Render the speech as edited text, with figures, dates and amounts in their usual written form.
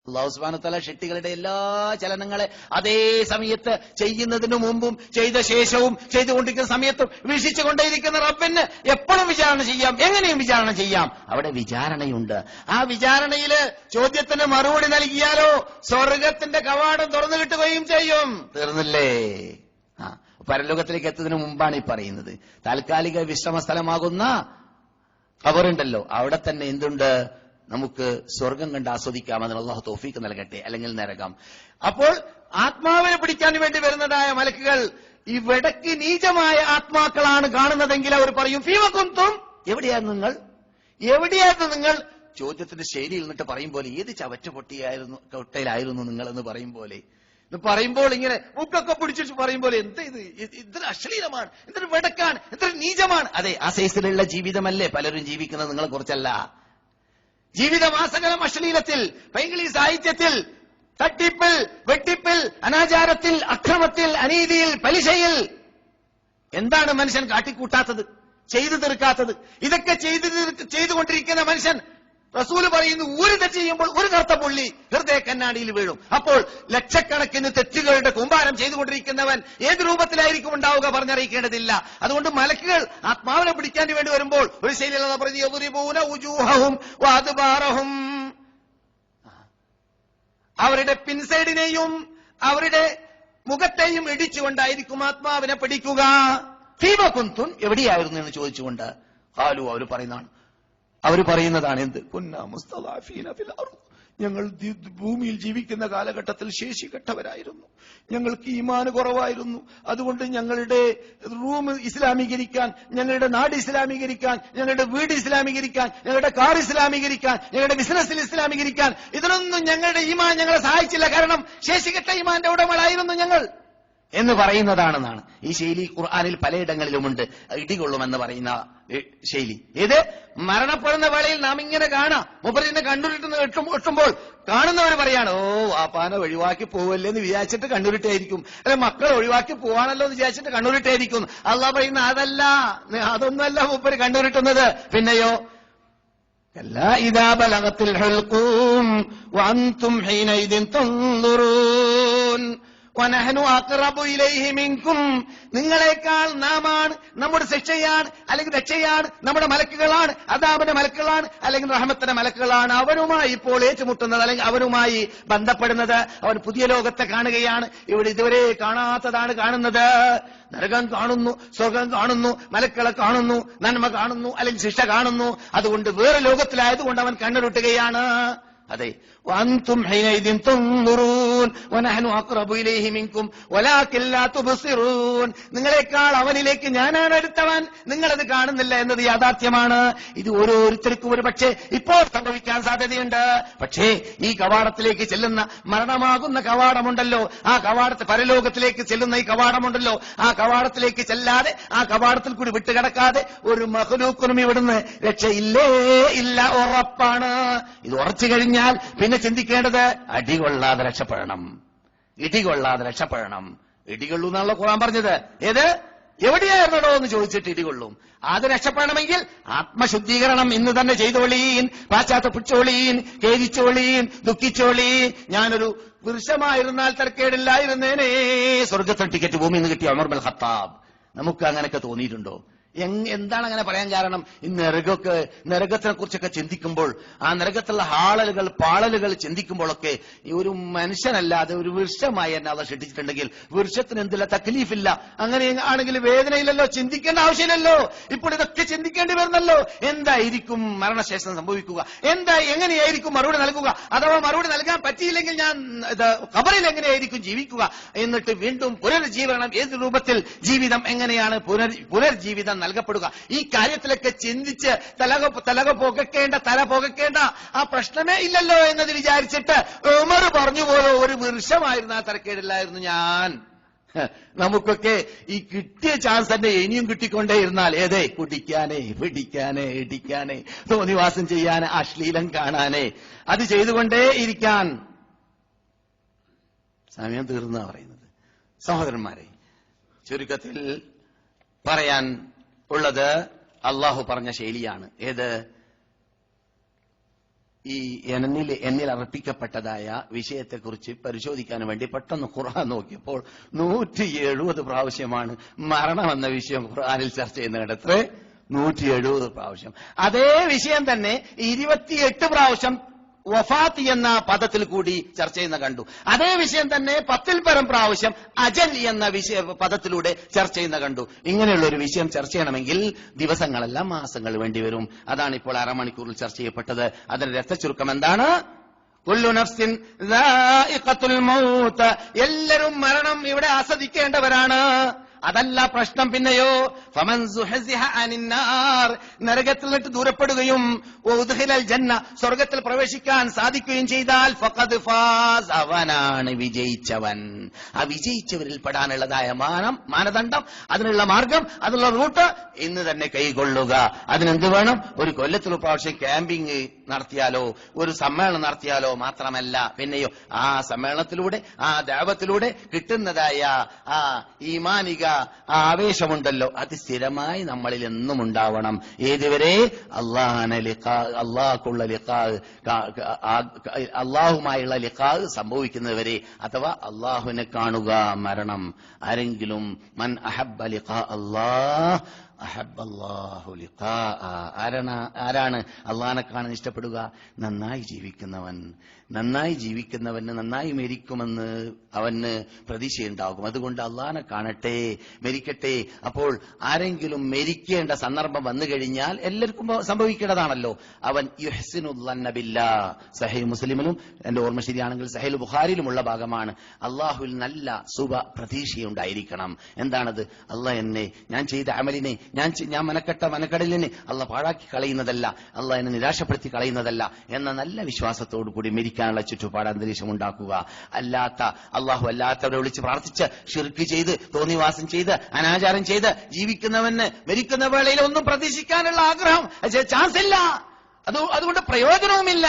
അല്ലാഹു സുബ്ഹാനഹു വ തആല ഷെട്ടികളുടെ എല്ലാ ചലനങ്ങളെ അതേ സമയത്ത് ചെയ്യുന്നതിനു മുമ്പും ചെയ്ത ശേഷവും ചെയ്തുകൊണ്ടിരിക്കുന്ന സമയത്തും വീക്ഷിച്ചുകൊണ്ടേയിരിക്കുന്ന റബ്ബിന് എപ്പോഴും വിചാരണ ചെയ്യാം, എങ്ങനെയും വിചാരണ ചെയ്യാം. അവിടെ വിചാരണയുണ്ട്. ആ വിചാരണയില് ചോദ്യത്തിന് മറുപടി നൽകിയാലോ സ്വർഗത്തിന്റെ കവാടം തുറന്നു കിട്ടുകയും ചെയ്യും. തീർന്നില്ലേ? പരലോകത്തിലേക്ക് എത്തുന്നതിന് മുമ്പാണ് ഈ പറയുന്നത്. താൽക്കാലിക വിശ്രമ സ്ഥലമാകുന്ന ഖബറുണ്ടല്ലോ, അവിടെ തന്നെ എന്തുണ്ട്? നമുക്ക് സ്വർഗം കണ്ട് ആസ്വദിക്കാമെന്ന് അല്ലാഹു തൗഫീഖ് നൽകട്ടെ. അല്ലെങ്കിൽ നരകം. അപ്പോൾ ആത്മാവിനെ പിടിക്കാൻ വേണ്ടി വരുന്നതായ മലക്കുകൾ ഇവിടക്ക് നീചമായ ആത്മാക്കളാണ് കാണുന്നതെങ്കിൽ അവർ പറയും ഫീമ കുന്തും, എവിടെയായിരുന്നു നിങ്ങൾ, എവിടെയായിരുന്നു നിങ്ങൾ? ചോദ്യത്തിന്റെ ശൈലിയിൽ നിന്നിട്ട് പറയും പോലെ ഏത് ചവറ്റുപൊട്ടിയായിരുന്നു കൊട്ടയിലായിരുന്നു നിങ്ങൾ എന്ന് പറയും പോലെ, പറയുമ്പോൾ ഇങ്ങനെ മുക്കൊക്കെ പിടിച്ചു പറയും പോലെ എന്താ ഇത്, ഇതൊരു അശ്ലീലമാണ്, ഇതൊരു വെടക്കാണ്, ഇതൊരു നീചമാണ്. അതെ, ആ സൈസിലുള്ള ജീവിതമല്ലേ പലരും ജീവിക്കുന്നത്, നിങ്ങളെ കുറിച്ചല്ല. ജീവിതമാസകലം അശ്ലീലത്തിൽ, പൈങ്കിളി സാഹിത്യത്തിൽ, തട്ടിപ്പിൽ, വെട്ടിപ്പിൽ, അനാചാരത്തിൽ, അക്രമത്തിൽ, അനീതിയിൽ, പലിശയിൽ. എന്താണ് മനുഷ്യൻ കാട്ടിക്കൂട്ടാത്തത്, ചെയ്തു തീർക്കാത്തത്? ഇതൊക്കെ ചെയ്തുകൊണ്ടിരിക്കുന്ന മനുഷ്യൻ റസൂല് പറയുന്നു, ഒരു തെറ്റ് ചെയ്യുമ്പോൾ ഒരു കറുത്ത പുള്ളി ഹൃദയ കണ്ണാടിയിൽ വീഴും. അപ്പോൾ ലക്ഷക്കണക്കിന് തെറ്റുകളുടെ കൂമ്പാരം ചെയ്തുകൊണ്ടിരിക്കുന്നവൻ ഏത് രൂപത്തിലായിരിക്കും ഉണ്ടാവുക പറഞ്ഞറിയിക്കേണ്ടതില്ല. അതുകൊണ്ട് മലക്കുകൾ ആത്മാവിനെ പിടിക്കാൻ വേണ്ടി വരുമ്പോൾ ഒരു ശൈലിയല്ല പറഞ്ഞു, അവരുടെ പിൻസൈഡിനെയും അവരുടെ മുഖത്തെയും ഇടിച്ചുകൊണ്ടായിരിക്കും ആത്മാവിനെ പിടിക്കുക. ഫീമ കുന്തും, എവിടെയായിരുന്നു എന്ന് ചോദിച്ചുകൊണ്ട് ഖാലു, അവർ പറയുന്നതാണ് എന്ത്? കുന്നാ മുസ്തദഅഫീന ഫിൽ അർദ്, ഞങ്ങൾ ഭൂമിയിൽ ജീവിക്കുന്ന കാലഘട്ടത്തിൽ ശേഷികെട്ടവരായിരുന്നു, ഞങ്ങൾക്ക് ഈമാൻ കുറവായിരുന്നു. അതുകൊണ്ട് ഞങ്ങളുടെ റൂം ഇസ്ലാമീകരിക്കാൻ, ഞങ്ങളുടെ നാട് ഇസ്ലാമീകരിക്കാൻ, ഞങ്ങളുടെ വീട് ഇസ്ലാമീകരിക്കാൻ, ഞങ്ങളുടെ കാർ ഇസ്ലാമീകരിക്കാൻ, ഞങ്ങളുടെ ബിസിനസ്സിൽ ഇസ്ലാമീകരിക്കാൻ, ഇതിനൊന്നും ഞങ്ങളുടെ ഈമാൻ ഞങ്ങളെ സഹായിച്ചില്ല. കാരണം ശേഷികെട്ട ഈമാന്റെ ഉടമകളായിരുന്നു ഞങ്ങൾ എന്ന് പറയുന്നതാണെന്നാണ്. ഈ ശൈലി ഖുർആനിൽ പലയിടങ്ങളിലുമുണ്ട്. ഇടികൊള്ളുമെന്ന് പറയുന്ന ശൈലി. ഇത് മരണപ്പെടുന്ന വേളയിൽ നാം ഇങ്ങനെ കാണാം, മൂപ്പരിനെ കണ്ണുരുട്ടുന്ന ഒട്ടുമ്പോൾ കാണുന്നവർ പറയാണ്, ഓ വാപ്പാന ഒഴിവാക്കി പോവല്ലേ എന്ന് വിചാരിച്ചിട്ട് കണ്ണുരുട്ടായിരിക്കും, അല്ലെ മക്കൾ ഒഴിവാക്കി പോവാണല്ലോ എന്ന് വിചാരിച്ചിട്ട് കണ്ണുരുട്ടായിരിക്കും. അള്ളാഹ് പറയുന്ന അതല്ല, അതൊന്നുമല്ല മൂപ്പര് കണ്ണുരുട്ടുന്നത്. പിന്നെയോ ഇദാ ബലഗത്തിൽ ഹുൽഖൂം വഅൻതും ഹീനഇദിൻ തൻദുറൂൻ വനഹ്നു അഖറബു ഇലൈഹി മിൻകും, നിങ്ങളെക്കാൾ നാമാണ്, നമ്മുടെ ശിക്ഷയാണ് അല്ലെങ്കിൽ രക്ഷയാണ് നമ്മുടെ മലക്കുകളാണ്, അദാബിന്റെ മലക്കുകളാണ് അല്ലെങ്കിൽ റഹ്മത്തിന്റെ മലക്കുകളാണ് അവനുമായി ഇപ്പോൾ ഏറ്റുമുട്ടുന്നത്, അല്ലെങ്കിൽ അവനുമായി ബന്ധപ്പെടുന്നത്. അവൻ പുതിയ ലോകത്തെ കാണുകയാണ്, ഇവിടെ ഇതുവരെ കാണാത്തതാണ് കാണുന്നത്. നരകം കാണുന്നു, സ്വർഗം കാണുന്നു, മലക്കളെ കാണുന്നു, നന്മ കാണുന്നു അല്ലെങ്കിൽ ശിക്ഷ കാണുന്നു. അതുകൊണ്ട് വേറെ ലോകത്തിലായതുകൊണ്ട് അവൻ കണ്ണുരുട്ടുകയാണ്. അതെ, വഅൻതും ഹീനഇദിൻ തൻദുറൂൻ വനഹ്നു അഖറബു ഇലൈഹി മിൻകും വലാകിൻ ലാ തുബ്സിറൂൻ, നിങ്ങളെക്കാൾ അവനിലേക്ക് ഞാനാണ് അടുത്തവൻ, നിങ്ങളത് കാണുന്നില്ല എന്നത് യാഥാർത്ഥ്യമാണ്. ഇത് ഓരോരുത്തർക്കും ഒരു പക്ഷേ ഇപ്പോൾ സംഭവിക്കാൻ സാധ്യതയുണ്ട്. പക്ഷേ ഈ കവാടത്തിലേക്ക് ചെല്ലുന്ന മരണമാകുന്ന കവാടമുണ്ടല്ലോ, ആ കവാടത്തെ പരലോകത്തിലേക്ക് ചെല്ലുന്ന ഈ കവാടമുണ്ടല്ലോ, ആ കവാടത്തിലേക്ക് ചെല്ലാതെ, ആ കവാടത്തിൽ കൂടി വിട്ടുകിടക്കാതെ ഒരു മഖ്ലൂഖിനും ഇവിടുന്ന് രക്ഷയില്ലേ ഇല്ല, ഉറപ്പാണ്. ഇത് ഉറച്ചു കഴിഞ്ഞാൽ പിന്നെ ചിന്തിക്കേണ്ടത് അടികൊള്ളാതെ രക്ഷപ്പെടണം, ഇടികൊള്ളാതെ രക്ഷപ്പെടണം. ഇടികൊള്ളൂ എന്നാണല്ലോ ഖുർആൻ പറഞ്ഞത്. ഏത് എവിടെയായിരുന്നോ എന്ന് ചോദിച്ചിട്ട് ഇടികൊള്ളും. അത് രക്ഷപ്പെടണമെങ്കിൽ ആത്മശുദ്ധീകരണം ഇന്ന് തന്നെ ചെയ്തോളീൻ, പാശ്ചാത്തപിടിച്ചോളീൻ, ഖേദിച്ചോളീൻ, ദുഃഖിച്ചോളീൻ. ഞാനൊരു വൃക്ഷമായിരുന്നാൽ തരക്കേടില്ലായിരുന്നേനേ, സ്വർഗത്തിന് ടിക്കറ്റ് ഭൂമി എന്ന് കിട്ടിയ ഉമർ ബിൻ ഖത്താബ്. നമുക്ക് അങ്ങനെയൊക്കെ തോന്നിയിട്ടുണ്ടോ? എന്താണ് അങ്ങനെ പറയാൻ കാരണം? ഈ നരകത്തിനെ കുറിച്ചൊക്കെ ചിന്തിക്കുമ്പോൾ, ആ നരകത്തിലുള്ള ഹാളലുകൾ പാളലുകൾ ചിന്തിക്കുമ്പോഴൊക്കെ ഈ ഒരു മനുഷ്യനല്ലാതെ ഒരു വൃക്ഷമായി എന്നെ അത് ഷെട്ടിച്ചിട്ടുണ്ടെങ്കിൽ വൃക്ഷത്തിന് എന്തില്ല തക്ലീഫില്ല, അങ്ങനെ ആണെങ്കിൽ വേദനയില്ലല്ലോ, ചിന്തിക്കേണ്ട ആവശ്യമില്ലല്ലോ. ഇപ്പോൾ ഇതൊക്കെ ചിന്തിക്കേണ്ടി വരുന്നല്ലോ. എന്തായിരിക്കും മരണശേഷം സംഭവിക്കുക, എങ്ങനെയായിരിക്കും മറുപടി നൽകുക, അഥവാ മറുപടി നൽകാൻ പറ്റിയില്ലെങ്കിൽ ഞാൻ ഖബറിൽ എങ്ങനെയായിരിക്കും ജീവിക്കുക, എന്നിട്ട് വീണ്ടും പുനർജീവനം, ഏത് രൂപത്തിൽ ജീവിതം, എങ്ങനെയാണ് പുനർജീവിതം നൽകപ്പെടുക, ഈ കാര്യത്തിലൊക്കെ ചിന്തിച്ച് തല പോകേണ്ട ആ പ്രശ്നമേ ഇല്ലല്ലോ എന്നത് വിചാരിച്ചിട്ട് ഉമർ പറഞ്ഞു പോലെ ഒരു വൃക്ഷമായിരുന്നു, ആ തരക്കേടില്ലായിരുന്നു ഞാൻ. നമുക്കൊക്കെ ഈ കിട്ടിയ ചാൻസ് തന്നെ ഇനിയും കിട്ടിക്കൊണ്ടേയിരുന്നാൽ ഏതേ കുടിക്കാനേ, പിടിക്കാനേ, ഇടിക്കാനേ, തോന്നിവാസം ചെയ്യാനേ, അശ്ലീലം കാണാനേ, അത് ചെയ്തുകൊണ്ടേ ഇരിക്കാൻ. സമയം തീർന്നാ പറയുന്നത്. സഹോദരന്മാരെ, ചുരുക്കത്തിൽ പറയാൻ ഉള്ളത് അള്ളാഹു പറഞ്ഞ ശൈലിയാണ്. ഏത്? ഈ എന്നിൽ അർപ്പിക്കപ്പെട്ടതായ വിഷയത്തെക്കുറിച്ച് പരിശോധിക്കാൻ വേണ്ടി പെട്ടെന്ന് ഖുർആൻ നോക്കിയപ്പോൾ 170 പ്രാവശ്യമാണ് മരണം എന്ന വിഷയം ഖുർആനിൽ ചർച്ച ചെയ്യുന്നത്. എത്ര? 170 പ്രാവശ്യം. അതേ വിഷയം തന്നെ 28 പ്രാവശ്യം വഫാത്ത് എന്ന പദത്തിൽ കൂടി ചർച്ച ചെയ്യുന്ന കണ്ടു. അതേ വിഷയം തന്നെ 10ൽ പരം പ്രാവശ്യം അജൽ എന്ന പദത്തിലൂടെ ചർച്ച ചെയ്യുന്ന കണ്ടു. ഇങ്ങനെയുള്ള ഒരു വിഷയം ചർച്ച ചെയ്യണമെങ്കിൽ ദിവസങ്ങളല്ല മാസങ്ങൾ വേണ്ടിവരും. അതാണ് ഇപ്പോൾ അരമണിക്കൂറിൽ ചർച്ച ചെയ്യപ്പെട്ടത്. അതിന്റെ രക്തചുരുക്കം എന്താണ്? കുല്ലു നഫ്സിൻ ദാഇഖത്തുൽ മൗത്ത്, എല്ലാവരും മരണം ഇവിടെ ആസ്വദിക്കേണ്ടവരാണ്. അതല്ല പ്രശ്നം. പിന്നെയോ ഫമൻ സുഹസിഹ അനിന്നാർ, നരകത്തിൽ നിന്ന് ദൂരപ്പെടുകയും വഉദ്ഖിലൽ ജന്ന, സ്വർഗ്ഗത്തിൽ പ്രവേശിക്കാൻ സാധിക്കുകയും ചെയ്താൽ ഫഖദ് ഫാസ്, അവനാണ് വിജയിച്ചവൻ. ആ വിജയിച്ചവരിൽ പെടാനുള്ളതായ മാനദണ്ഡം, അതിനുള്ള മാർഗം, അതിനുള്ള റൂട്ട് ഇന്ന് തന്നെ കൈകൊള്ളുക. അതിനെന്ത് വേണം? ഒരു കൊല്ലത്തിൽ പ്രാവശ്യം ക്യാമ്പിംഗ് നടത്തിയാലോ ഒരു സമ്മേളനം നടത്തിയാലോ മാത്രമല്ല, പിന്നെയോ ആ സമ്മേളനത്തിലൂടെ ആ ദഅവത്തിലൂടെ കിട്ടുന്നതായ ആ ഈമാനിക ആവേശമുണ്ടല്ലോ, അത് സ്ഥിരമായി നമ്മളിൽ എന്നും ഉണ്ടാവണം. ഏതുവരെ? അള്ളാഹുമായുള്ള ലിഖാ സംഭവിക്കുന്നതുവരെ, അഥവാ അള്ളാഹുവിനെ കാണുക, മരണം. ആരെങ്കിലും മൻ അഹബ്ബ ലിഖാ അല്ലാഹ് അഹബ്ബല്ലാഹു ലിഖാ, ആരാണ് അള്ളാഹിനെ കാണാൻ ഇഷ്ടപ്പെടുക? നന്നായി ജീവിക്കുന്നവൻ. നന്നായി ജീവിക്കുന്നവന് നന്നായി മരിക്കുമെന്ന് അവന് പ്രതീക്ഷയുണ്ടാകും. അതുകൊണ്ട് അള്ളാഹിനെ കാണട്ടെ, മരിക്കട്ടെ. അപ്പോൾ ആരെങ്കിലും മരിക്കേണ്ട സന്ദർഭം വന്നു കഴിഞ്ഞാൽ എല്ലാവർക്കും സംഭവിക്കേണ്ടതാണല്ലോ, അവൻ യുഹ്സിനുദ്ദന്ന ബില്ലാഹ്, സഹീഹ് മുസ്ലിമിലും എന്റെ ഓർമ്മ ശരിയാണെങ്കിൽ സഹീഹ് ബുഖാരിയിലുമുള്ള ഭാഗമാണ്. അള്ളാഹുവിൽ നല്ല ശുഭ പ്രതീക്ഷയുണ്ടായിരിക്കണം. എന്താണത്? അള്ളാഹ് എന്നെ, ഞാൻ ചെയ്ത അമലിനെ, ഞാൻ മനക്കെട്ട മനക്കടലിനെ അള്ളാഹ് പാഴാക്കി കളയുന്നതല്ല, അള്ളാഹ് എന്നെ നിരാശപ്പെടുത്തി കളയുന്നതല്ല എന്ന നല്ല വിശ്വാസത്തോടു കൂടി മരിക്കാനുള്ള ചുറ്റുപാട് അന്തരീക്ഷം ഉണ്ടാക്കുക. അല്ലാത്ത അള്ളാഹു അല്ലാത്തവരെ വിളിച്ച് പ്രാർത്ഥിച്ച് ശിർക്ക് ചെയ്ത് തോന്നിവാസം ചെയ്ത് അനാചാരം ചെയ്ത് ജീവിക്കുന്നവന് മരിക്കുന്ന വേളയിൽ ഒന്നും പ്രതീക്ഷിക്കാനുള്ള ആഗ്രഹം ചാൻസ് ഇല്ല. അതുകൊണ്ട് പ്രയോജനവുമില്ല.